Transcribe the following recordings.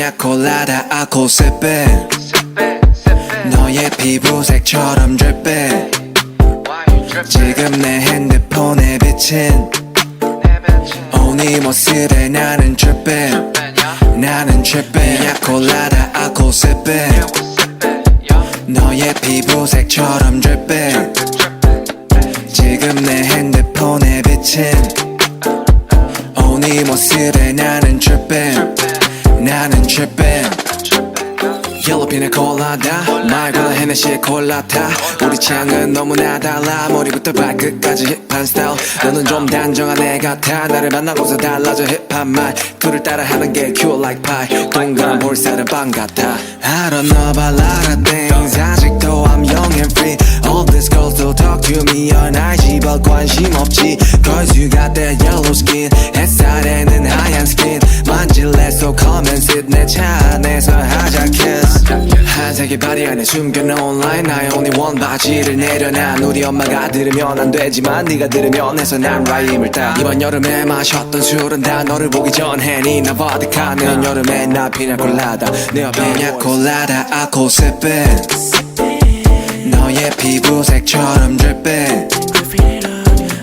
피냐콜라다 알코올 sipping 너의 피부색처럼 dripping 지금 내 핸드폰에 비친 네 모습에 나는 tripping 나는 tripping 피냐콜라다 알코올 sipping 너의 피부색처럼 dripping 지금 내 핸드폰에 비친 네 모습에 나는 tripping 나는 tripping Yellow pina colada 말고는 헤네시의 콜라타 우리 취향은 너무나 달라 머리부터 발끝까지 힙한 스타일 너는 좀 단정한 애 같아 나를 만나고서 달라져 힙한 말 그를 따라하는 게 cute like pie 동그란 볼살은 빵 같아 I don't know about a lot of things 아직도 I'm young and free All these girls still talk to me on IG but 관심 없지 Cause you got that yellow skin 햇살에는 하얀 skin 만질래 so come and sit 내 차 안에서 하자 kiss 한색의 바리 안에 숨겨놓은 line 나의 only one 바지를 내려놔 우리 엄마가 들으면 안 되지만 네가 들으면 해서 난 라임을 따 이번 여름에 마셨던 술은 다 너를 보기 전에 니나 버디카는 여름에 나 피냐콜라다 내 옆에 피냐콜라다 알코올 sipping 너의 피부색처럼 dripping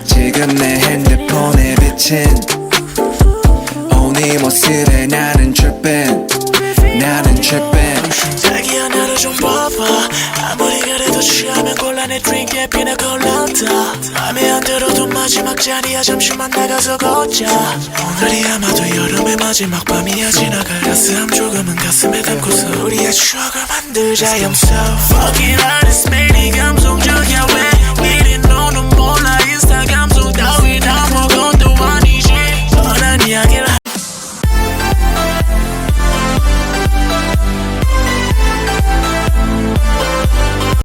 지금 내 핸드폰에 비친 네 모습에 나는 tripping 나는 tripping 자기야 나를 좀 봐봐 아무리 그래도 취하면 곤란해 드링크에 피나콜라다 맘에 안 들어도 마지막 자리야 잠시만 나가서 걷자 오늘이 아마도 여름의 마지막 밤이야 지나갈 따스함 조금은 가슴에 담고서 우리의 추억을 만들자 I'm so fucking honest man